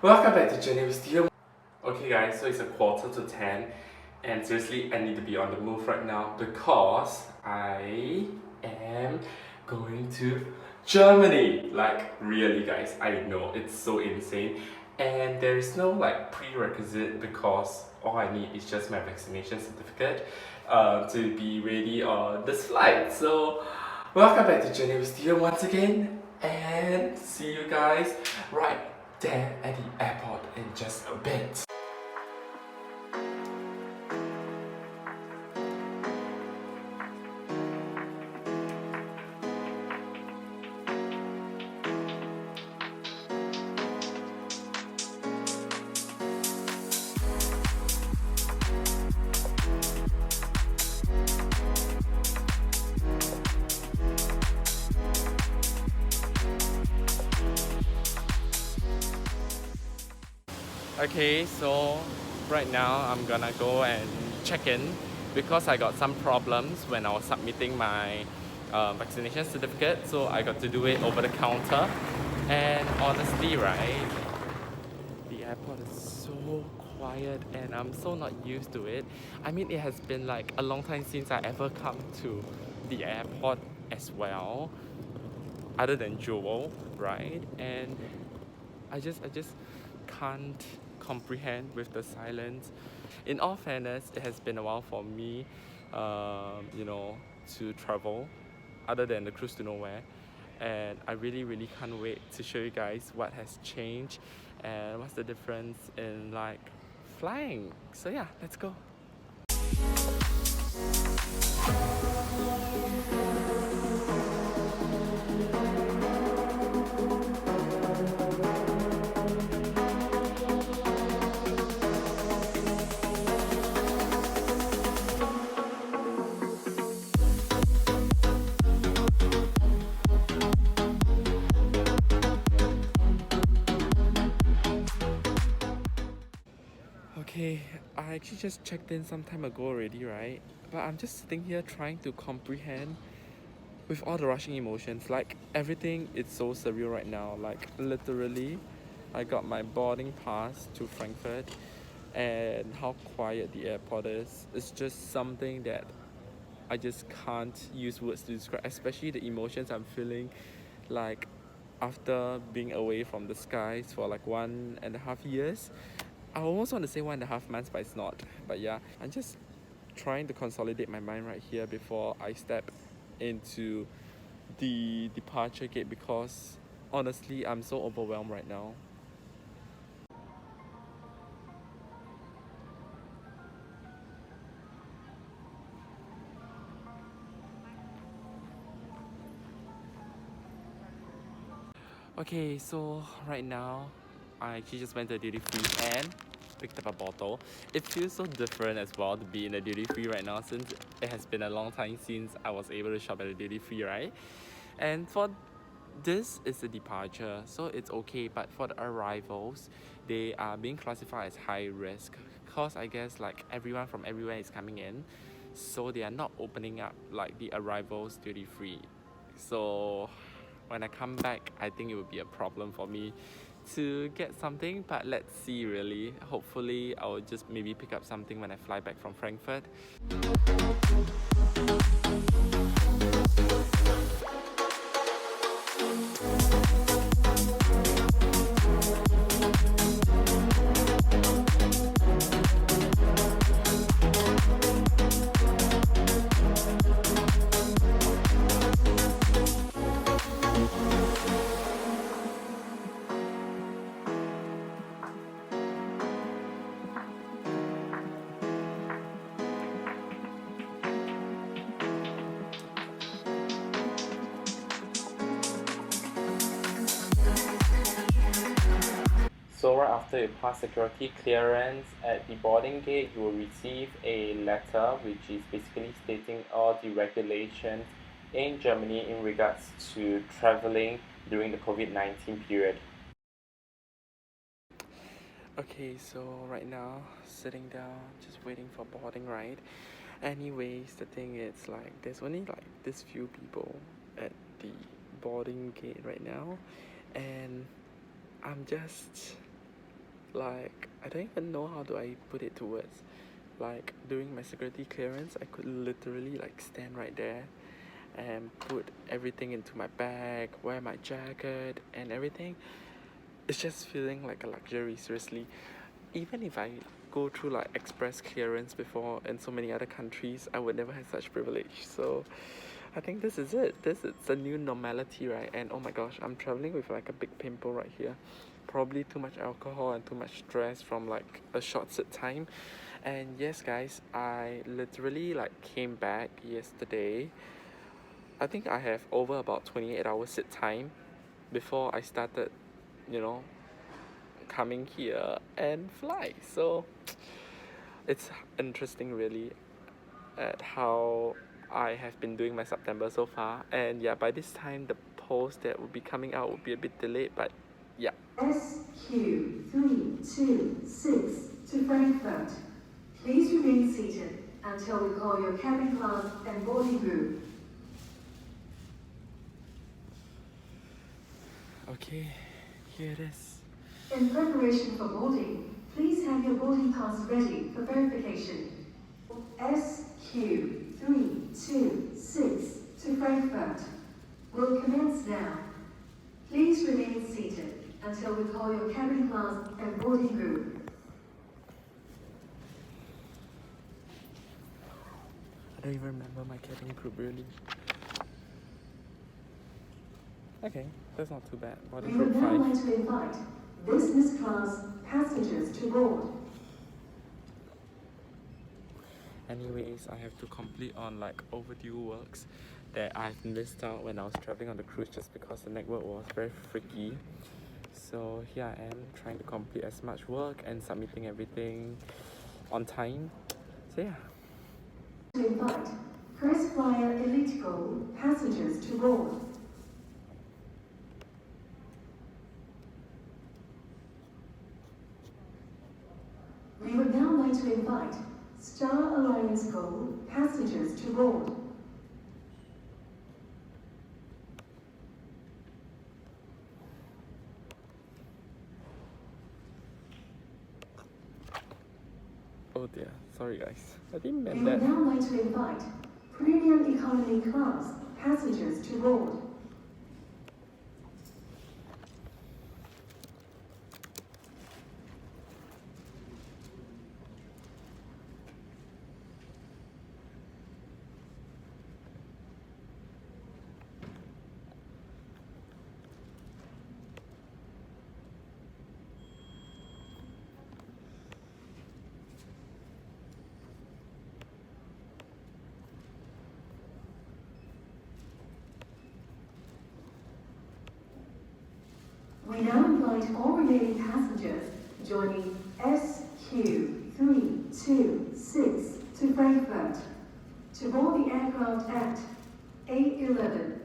Welcome back to Journey with Steve. Okay guys, so it's a quarter to 10 and seriously I need to be on the move right now because I am going to Germany. Like really guys, I know it's so insane and there is no like prerequisite because all I need is just my vaccination certificate to be ready on this flight. So welcome back to Journey with Steve once again and see you guys right there at the airport in just a bit. Okay, so right now I'm gonna go and check in because I got some problems when I was submitting my vaccination certificate, so I got to do it over the counter. And honestly, right, the airport is so quiet and I'm so not used to it. I mean, it has been like a long time since I ever come to the airport as well, other than Jewel, right? And I just can't comprehend with the silence. In all fairness, it has been a while for me, you know, to travel, other than the cruise to nowhere. And I really can't wait to show you guys what has changed and what's the difference in like flying. So yeah, let's go. Okay, I actually just checked in some time ago already, right? But I'm just sitting here trying to comprehend with all the rushing emotions. Like everything is so surreal right now. Like literally, I got my boarding pass to Frankfurt and how quiet the airport is. It's just something that I just can't use words to describe, especially the emotions I'm feeling like after being away from the skies for like 1.5 years. I almost want to say 1.5 months, but it's not. But yeah, I'm just trying to consolidate my mind right here before I step into the departure gate because honestly, I'm so overwhelmed right now. Okay, so right now, I actually just went to a duty free and picked up a bottle. It feels so different as well to be in a duty free right now since it has been a long time since I was able to shop at a duty free, right? And for this is a departure, so it's okay, but for the arrivals, they are being classified as high risk because I guess like everyone from everywhere is coming in, so they are not opening up like the arrivals duty free. So when I come back, I think it would be a problem for me to get something, but let's see really. Hopefully, I'll just maybe pick up something when I fly back from Frankfurt. So right after you pass security clearance at the boarding gate, you will receive a letter which is basically stating all the regulations in Germany in regards to traveling during the COVID-19 period. Okay, so right now, sitting down, just waiting for boarding, right? Anyways, the thing is like there's only like this few people at the boarding gate right now, and I'm just Like, I don't even know how do I put it to words. Like, during my security clearance, I could literally like stand right there and put everything into my bag, wear my jacket and everything. It's just feeling like a luxury, seriously. Even if I go through like express clearance before in so many other countries, I would never have such privilege. So I think this is it. This is the new normality, right? And oh my gosh, I'm traveling with like a big pimple right here. Probably too much alcohol and too much stress from like a short sit time. And yes, guys, I literally like came back yesterday. I think I have over about 28 hours sit time before I started, you know, coming here and fly. So it's interesting, really, at how I have been doing my September so far. And yeah, by this time, the post that will be coming out will be a bit delayed, but yeah. SQ326 to Frankfurt. Please remain seated until we call your cabin class and boarding group. Okay, here it is. In preparation for boarding, please have your boarding pass ready for verification. SQ326 to Frankfurt will commence now. Please remain seated until we call your cabin class and boarding group. I don't even remember my cabin group, really. Okay, that's not too bad. Boarding We would group now 5. like to invite business class passengers to board. Anyways, I have to complete on like overdue works that I've missed out when I was traveling on the cruise just because the network was very freaky. So here I am trying to complete as much work and submitting everything on time. So yeah. To invite First Flyer Elite Gold passengers to board. We would now like to invite Star Alliance Gold passengers to board. Oh dear, sorry guys. I didn't We mean would that. now like to invite Premium Economy Class passengers to board. We now invite all remaining passengers joining SQ326 to Frankfurt to board the aircraft at 8:11.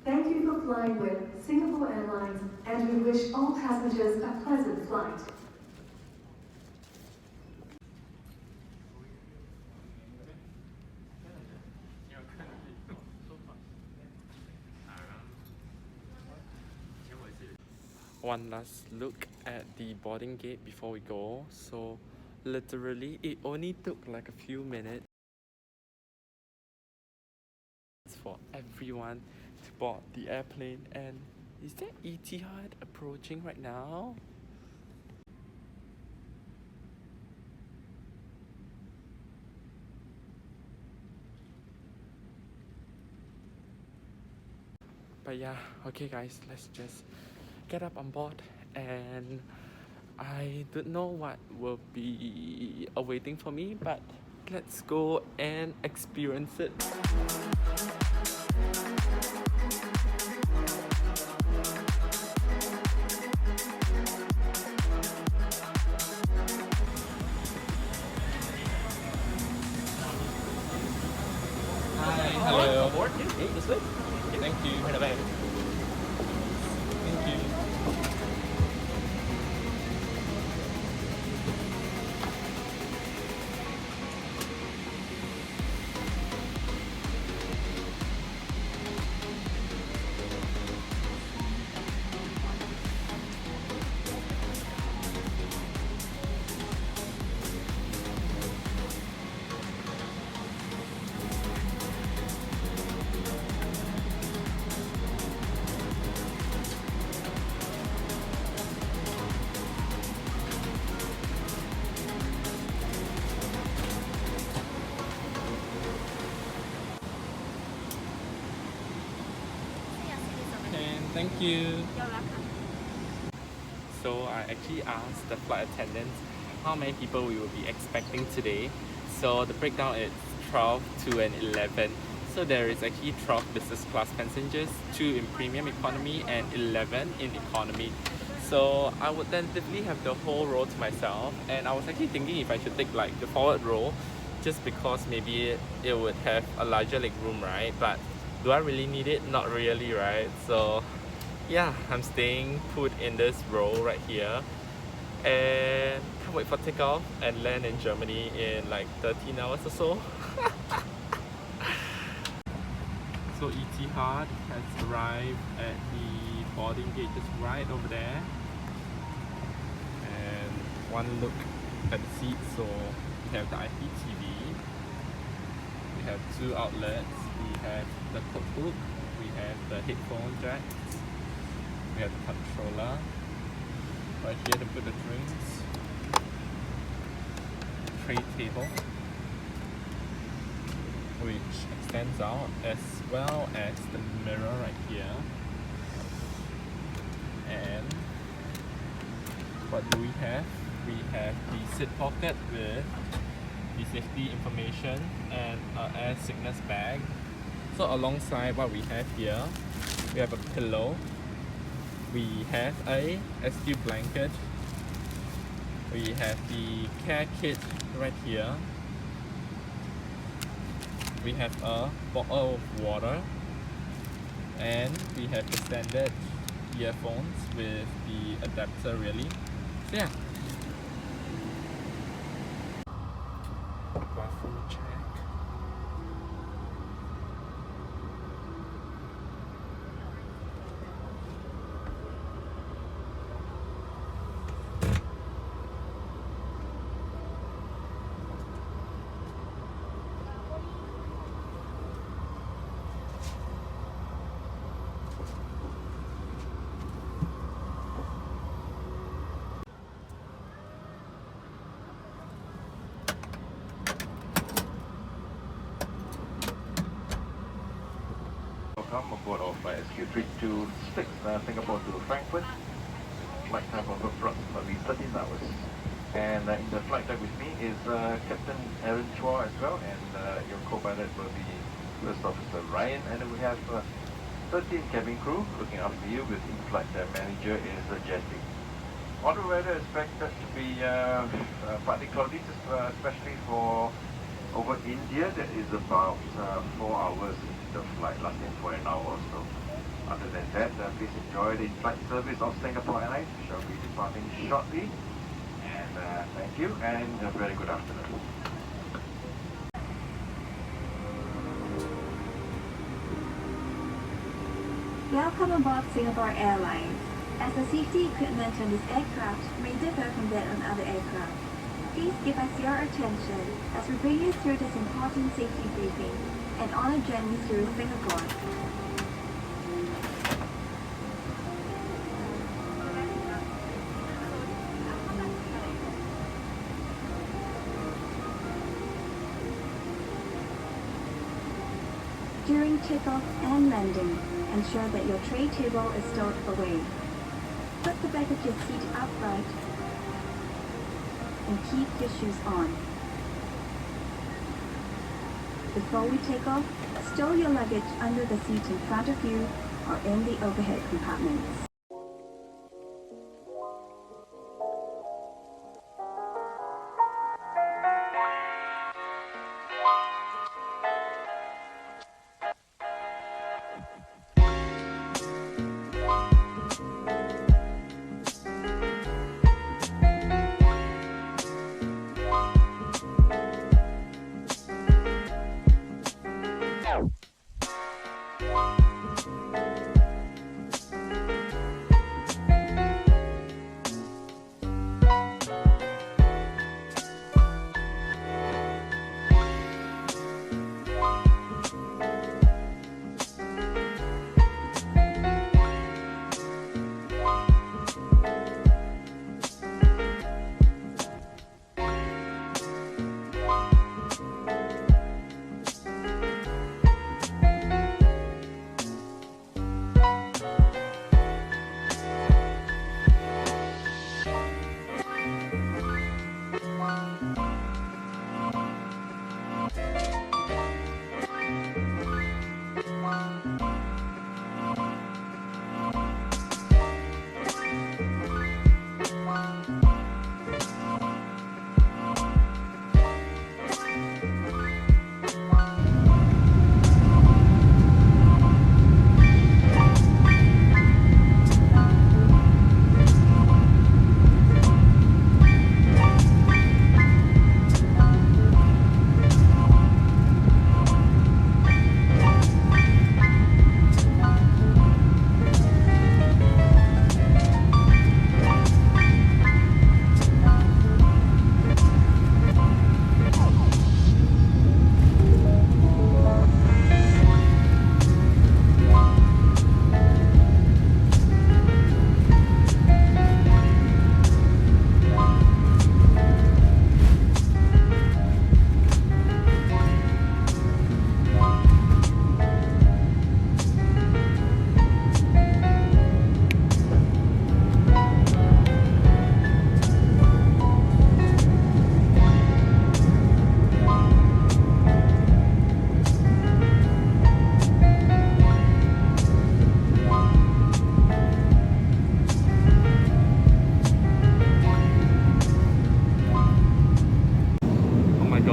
Thank you for flying with Singapore Airlines and we wish all passengers a pleasant flight. One last look at the boarding gate before we go. So literally it only took like a few minutes for everyone to board the airplane. And is that Etihad approaching right now? But yeah, okay guys, let's just get up on board, and I don't know what will be awaiting for me, but let's go and experience it. Hi, hello. Aboard? Okay, this way. Thank you. Right away. Thank you. Thank you. You're welcome. So I actually asked the flight attendants how many people we will be expecting today. So the breakdown is 12, 2 and 11. So there is actually 12 business class passengers, 2 in premium economy and 11 in economy. So I would tentatively have the whole row to myself, and I was actually thinking if I should take like the forward row just because maybe it would have a larger leg room, right? But do I really need it? Not really, right? So yeah, I'm staying put in this row right here and can't wait for takeoff and land in Germany in like 13 hours or so. So Etihad has arrived at the boarding gate just right over there. And one look at the seats, so we have the IPTV, we have 2 outlets, we have the cookbook, we have the headphone jacks, we have the controller, right here to put the drinks, tray table, which extends out, as well as the mirror right here. And what do we have? We have the seat pocket with the safety information and an air sickness bag. So alongside what we have here, we have a pillow, we have a SQ blanket, we have the care kit right here, we have a bottle of water, and we have the standard earphones with the adapter really. So yeah. Bathroom check. Welcome aboard of SQ326 Singapore to Frankfurt. Flight time of approximately 13 hours. And in the flight deck with me is Captain Aaron Chua as well, and your co-pilot will be First Officer Ryan. And then we have 13 cabin crew looking after you, with in-flight manager is Jesse. Water weather is expected to be partly cloudy, especially for over India. That is about 4 hours the flight, lasting for an hour or so. Other than that, please enjoy the flight service of Singapore Airlines. We shall be departing shortly. And thank you, and a very good afternoon. Welcome aboard Singapore Airlines. As the safety equipment on this aircraft may differ from that on other aircraft, please give us your attention as we bring you through this important safety briefing and on a journey through Singapore. During takeoff and landing, ensure that your tray table is stowed away. Put the back of your seat upright and keep your shoes on. Before we take off, stow your luggage under the seat in front of you or in the overhead compartments.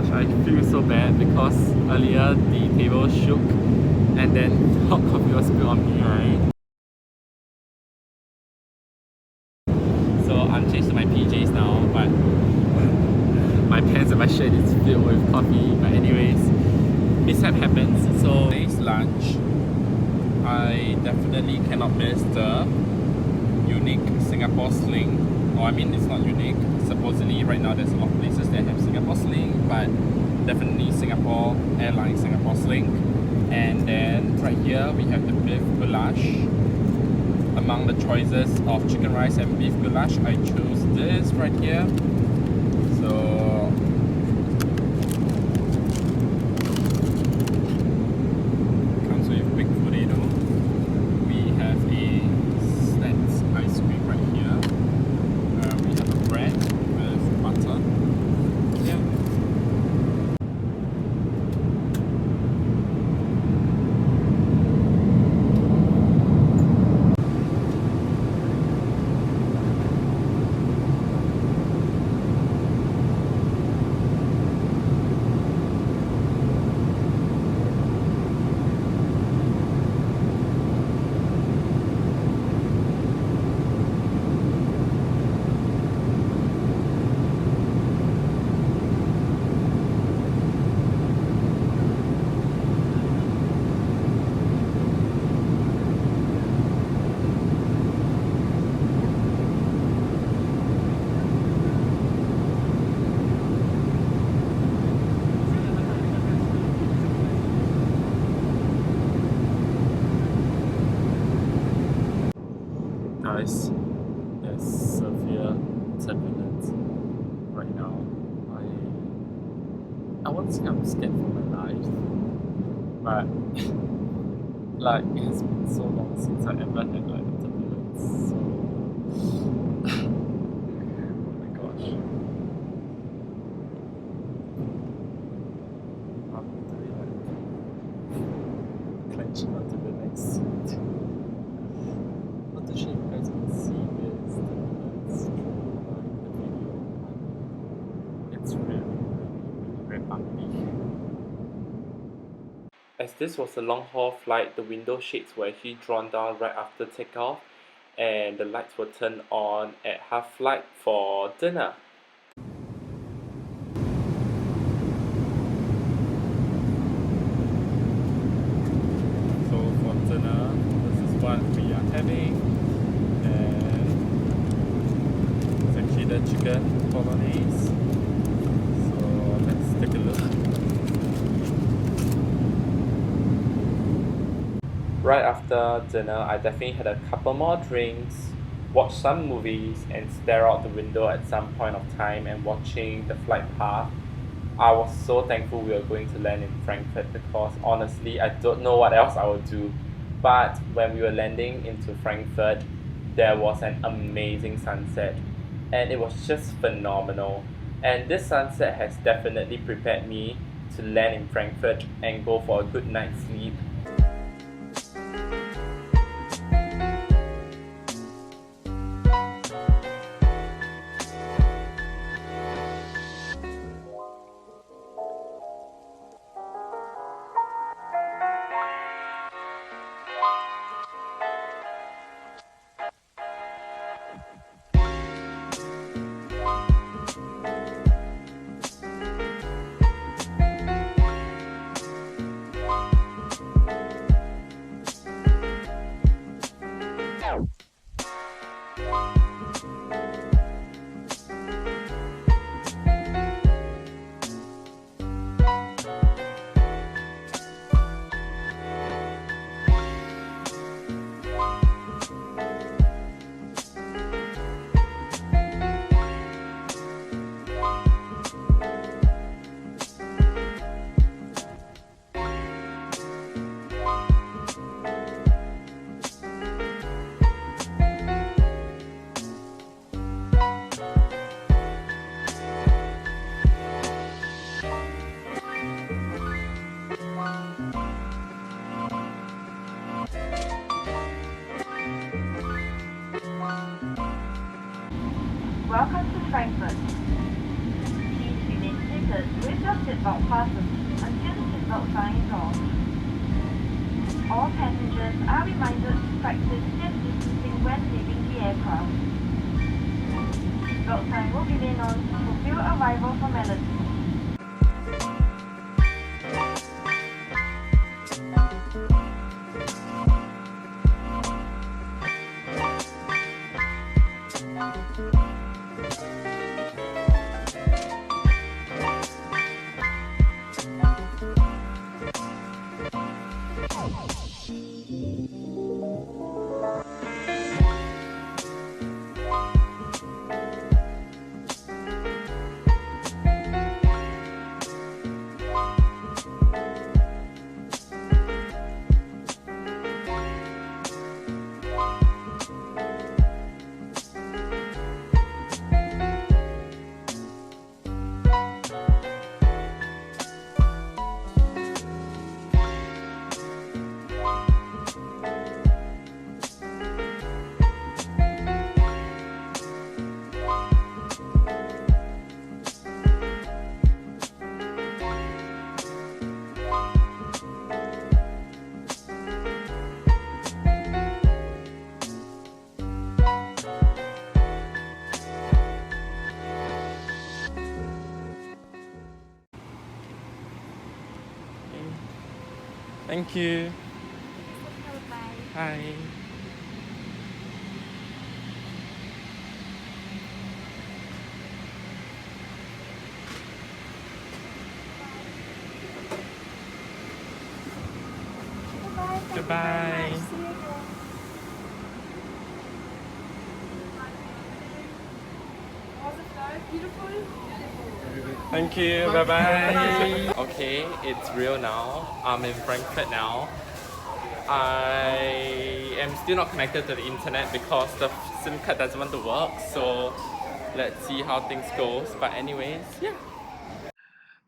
gosh, I feel so bad because earlier the table shook and then hot coffee was spilled on me, right? So I'm changed to my PJs now, but my pants and my shirt is filled with coffee. But anyways, mishap happens. So today's lunch, I definitely cannot miss the unique Singapore sling. Or I mean, it's not unique. Supposedly right now there's a lot of places that have Singapore sling, but definitely Singapore Airlines Singapore sling. And then right here we have the beef goulash. Among the choices of chicken rice and beef goulash, I chose this right here. So comes with big potato. We have a snack ice cream right here. We have a bread with butter. Yeah. Guys, there's severe turbulence right now. I won't say I'm scared for my life, but like it has been so long since I ever had like a turbulence. So oh my gosh. I'm literally like clenching onto the next seat. Not too sure if you guys can see this turbulence through the video, but it's really very bumpy. As this was a long haul flight, the window shades were actually drawn down right after takeoff and the lights were turned on at half flight for dinner. So for dinner, this is what we are having, and it's actually the chicken bolognese. So let's take a look. Right after dinner, I definitely had a couple more drinks, watched some movies, and stare out the window at some point of time and watching the flight path. I was so thankful we were going to land in Frankfurt because honestly, I don't know what else I would do. But when we were landing into Frankfurt, there was an amazing sunset, and it was just phenomenal. And this sunset has definitely prepared me to land in Frankfurt and go for a good night's sleep. Welcome to Frankfurt. Please remain seated seated with your seatbelt fastened until the seatbelt sign is off. All passengers are reminded to practice safe distancing when leaving the aircraft. Seatbelt sign will remain on to fulfill arrival formalities. Thank you. Hi. Goodbye. Thank you. Bye bye. Okay, it's real now. I'm in Frankfurt now. I am still not connected to the internet because the SIM card doesn't want to work. So let's see how things goes. But anyways, yeah.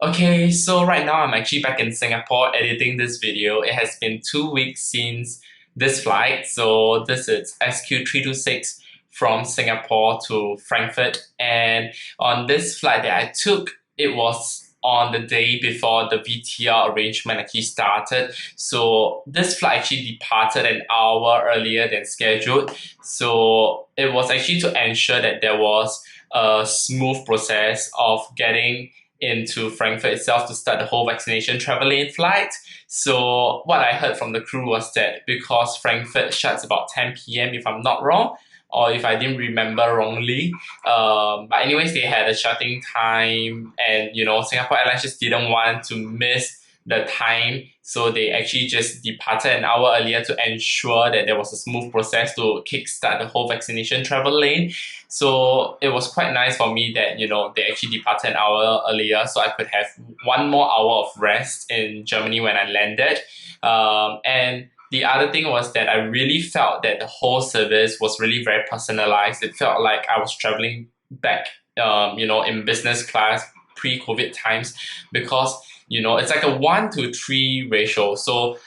Okay, so right now I'm actually back in Singapore editing this video. It has been 2 weeks since this flight. So this is SQ326 from Singapore to Frankfurt. And on this flight that I took, it was on the day before the VTL arrangement actually started. So this flight actually departed an hour earlier than scheduled. So it was actually to ensure that there was a smooth process of getting into Frankfurt itself to start the whole vaccination travel lane flight. So what I heard from the crew was that because Frankfurt shuts about 10 p.m. if I'm not wrong, or if I didn't remember wrongly. But anyways, they had a shutting time, and Singapore Airlines just didn't want to miss the time, so they actually just departed an hour earlier to ensure that there was a smooth process to kickstart the whole vaccination travel lane. So it was quite nice for me that they actually departed an hour earlier, so I could have 1 more hour of rest in Germany when I landed. And the other thing was that I really felt that the whole service was really very personalized. It felt like I was traveling back, in business class pre-COVID times, because it's like a 1:3 ratio. So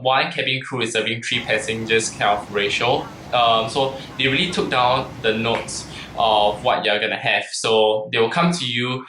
one cabin crew is serving 3 passengers kind of ratio. So they really took down the notes of what you're gonna have. So they will come to you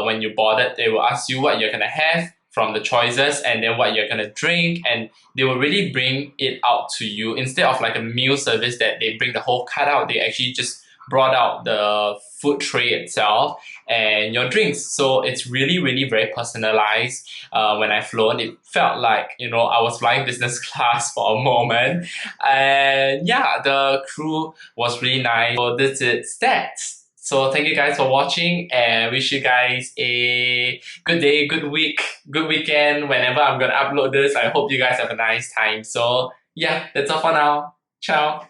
when you boarded. They will ask you what you're gonna have from the choices, and then what you're gonna drink, and they will really bring it out to you instead of like a meal service that they bring the whole cart out. They actually just brought out the food tray itself and your drinks. So it's really, really very personalized. When I flown, it felt like I was flying business class for a moment. And yeah, the crew was really nice. So this is that. So thank you guys for watching, and wish you guys a good day, good week, good weekend. Whenever I'm gonna upload this, I hope you guys have a nice time. So yeah, that's all for now. Ciao.